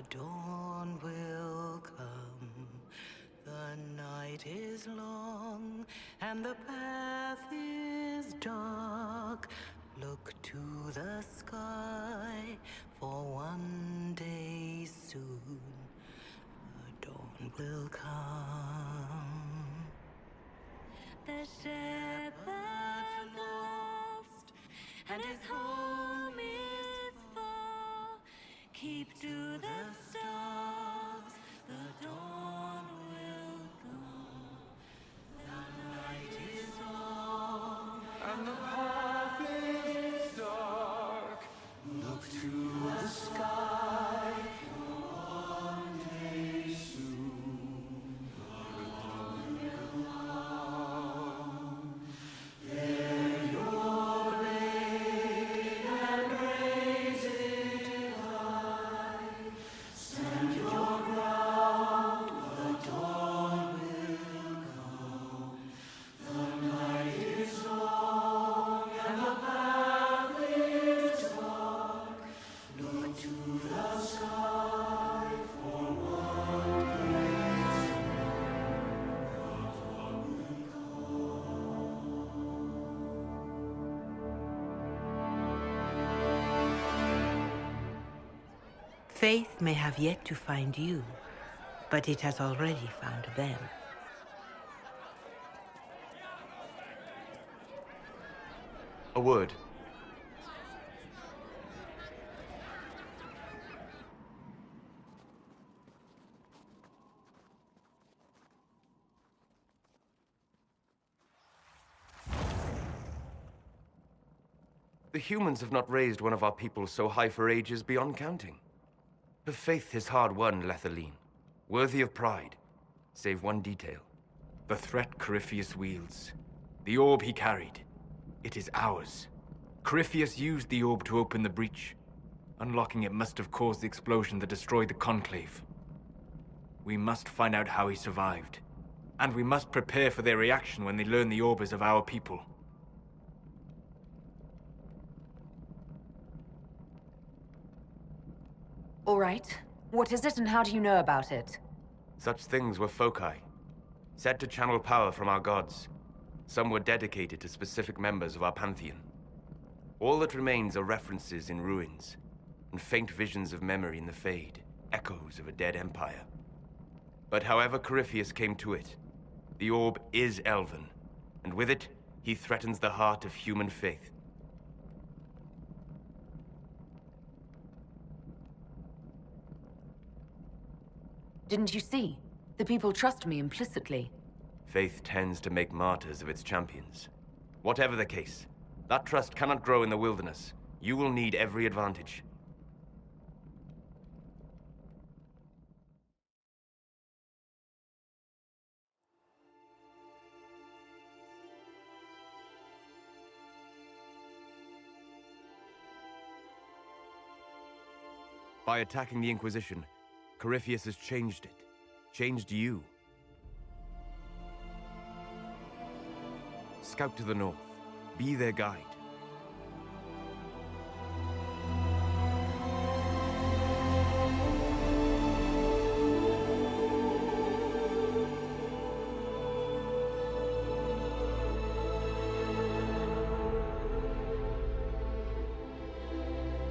dawn will come. The night is long, and the path is dark. Look to the sky, for one day soon the dawn will come. The shepherd's lost, and his home is far. Keep to the stars, the dawn will come. The night is long, and the path is dark. Look to the sky, for one day soon the dawn will come. Bear your blade and raise it high. Stand your ground, the dawn will come. The night is long, and the path is dark. Look to the sky, for one day soon the dawn will Faith may have yet to find you, but it has already found them. A word. The humans have not raised one of our people so high for ages beyond counting. Her faith is hard-won, Lethaline, worthy of pride, save one detail. The threat Corypheus wields. The orb he carried. It is ours. Corypheus used the orb to open the breach. Unlocking it must have caused the explosion that destroyed the Conclave. We must find out how he survived. And we must prepare for their reaction when they learn the orb is of our people. All right. What is it and how do you know about it? Such things were foci, said to channel power from our gods. Some were dedicated to specific members of our pantheon. All that remains are references in ruins, and faint visions of memory in the Fade, echoes of a dead empire. But however Corypheus came to it, the orb is elven, and with it, he threatens the heart of human faith. Didn't you see? The people trust me implicitly. Faith tends to make martyrs of its champions. Whatever the case, that trust cannot grow in the wilderness. You will need every advantage. By attacking the Inquisition, Corypheus has changed it. Changed you. Scout to the north. Be their guide.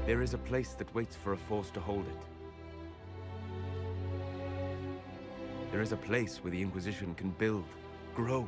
There is a place that waits for a force to hold it. There is a place where the Inquisition can build, grow.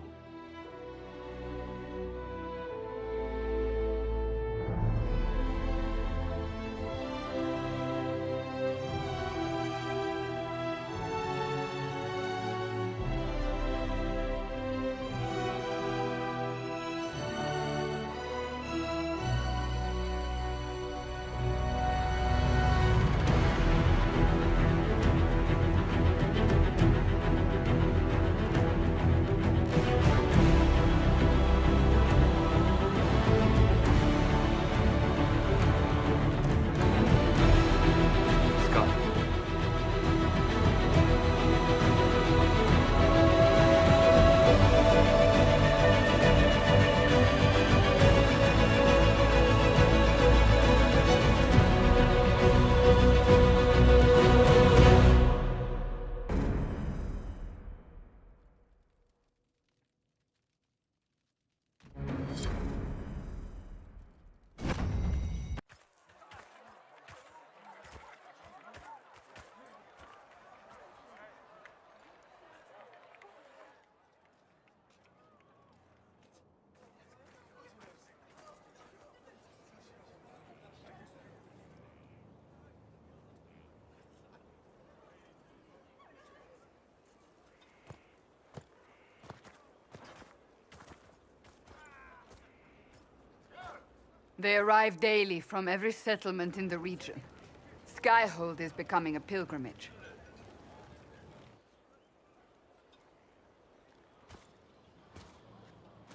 They arrive daily from every settlement in the region. Skyhold is becoming a pilgrimage.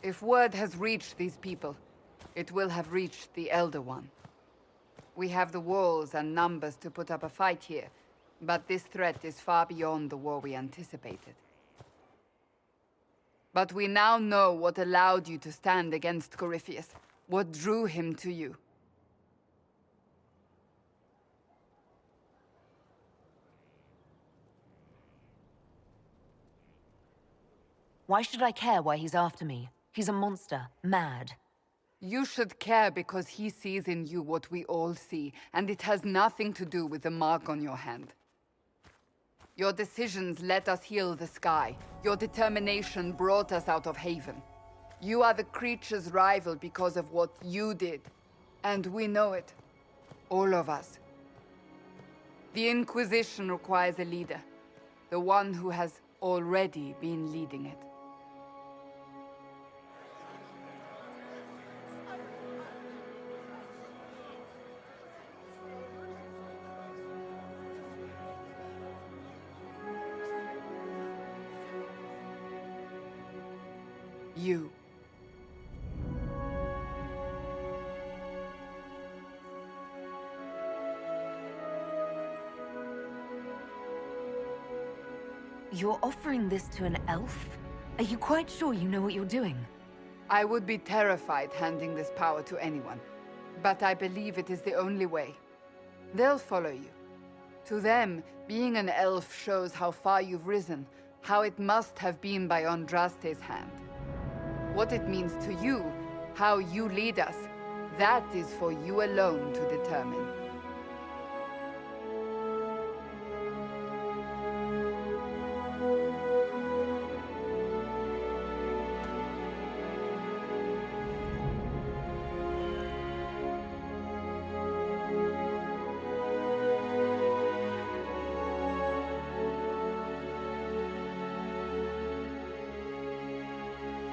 If word has reached these people, it will have reached the Elder One. We have the walls and numbers to put up a fight here, but this threat is far beyond the war we anticipated. But we now know what allowed you to stand against Corypheus, what drew him to you. Why should I care why he's after me? He's a monster, mad. You should care because he sees in you what we all see, and it has nothing to do with the mark on your hand. Your decisions let us heal the sky. Your determination brought us out of Haven. You are the creature's rival because of what you did. And we know it. All of us. The Inquisition requires a leader. The one who has already been leading it. You. You're offering this to an elf? Are you quite sure you know what you're doing? I would be terrified handing this power to anyone, but I believe it is the only way. They'll follow you. To them, being an elf shows how far you've risen, how it must have been by Andraste's hand. What it means to you, how you lead us, that is for you alone to determine.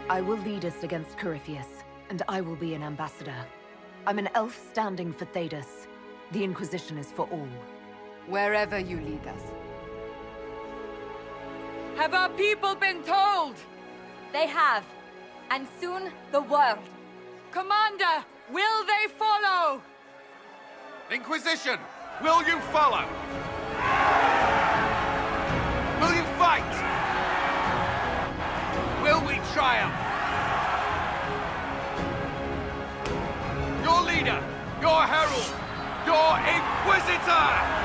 I will lead us against Corypheus, and I will be an ambassador. I'm an elf standing for Thedas. The Inquisition is for all. Wherever you lead us. Have our people been told? They have. And soon, the world. Commander, will they follow? Inquisition, will you follow? Will you fight? Will we triumph? Your leader, your herald, your Inquisitor!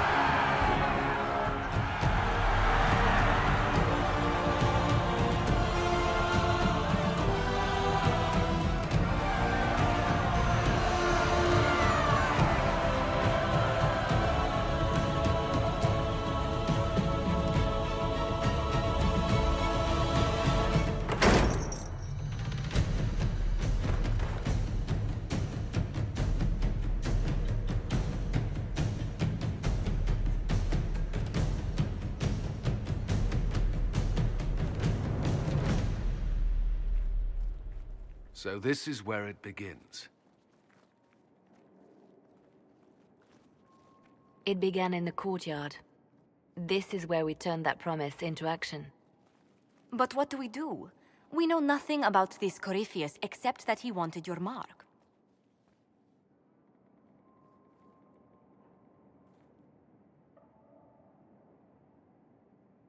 So this is where it begins. It began in the courtyard. This is where we turned that promise into action. But what do we do? We know nothing about this Corypheus except that he wanted your mark.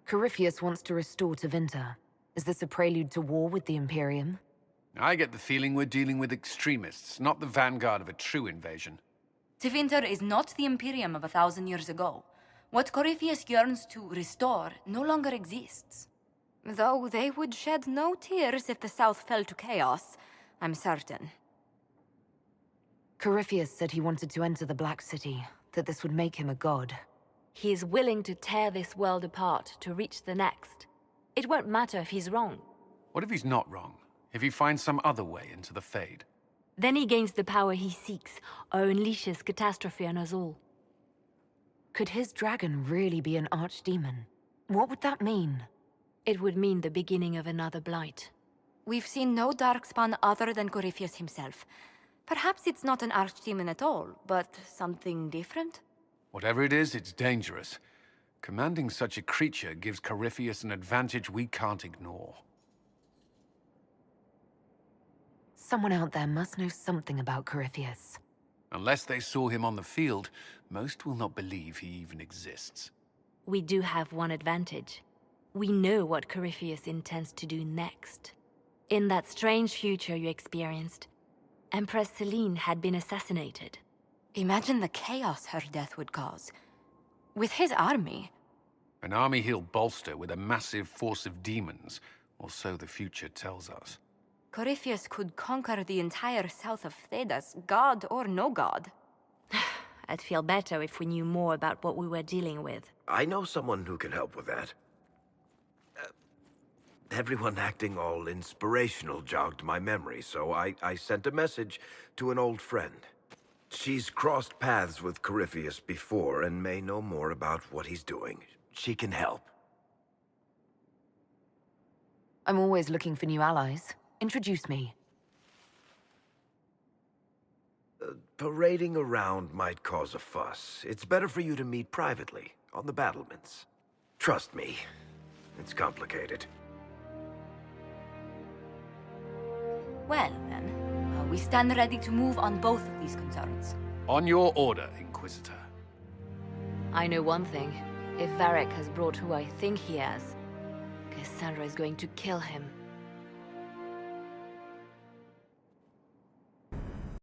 Corypheus wants to restore Tevinter. Is this a prelude to war with the Imperium? I get the feeling we're dealing with extremists, not the vanguard of a true invasion. Tevinter is not the Imperium of 1,000 years ago. What Corypheus yearns to restore no longer exists. Though they would shed no tears if the South fell to chaos, I'm certain. Corypheus said he wanted to enter the Black City, that this would make him a god. He is willing to tear this world apart to reach the next. It won't matter if he's wrong. What if he's not wrong? If he finds some other way into the Fade? Then he gains the power he seeks, or unleashes catastrophe on us all. Could his dragon really be an archdemon? What would that mean? It would mean the beginning of another blight. We've seen no darkspawn other than Corypheus himself. Perhaps it's not an archdemon at all, but something different? Whatever it is, it's dangerous. Commanding such a creature gives Corypheus an advantage we can't ignore. Someone out there must know something about Corypheus. Unless they saw him on the field, most will not believe he even exists. We do have one advantage. We know what Corypheus intends to do next. In that strange future you experienced, Empress Selene had been assassinated. Imagine the chaos her death would cause. With his army. An army he'll bolster with a massive force of demons, or so the future tells us. Corypheus could conquer the entire south of Thedas, god or no god. I'd feel better if we knew more about what we were dealing with. I know someone who can help with that. Everyone acting all inspirational jogged my memory, so I sent a message to an old friend. She's crossed paths with Corypheus before and may know more about what he's doing. She can help. I'm always looking for new allies. Introduce me. Parading around might cause a fuss. It's better for you to meet privately, on the battlements. Trust me, it's complicated. Well, then, we stand ready to move on both of these concerns. On your order, Inquisitor. I know one thing. If Varric has brought who I think he has, Cassandra is going to kill him.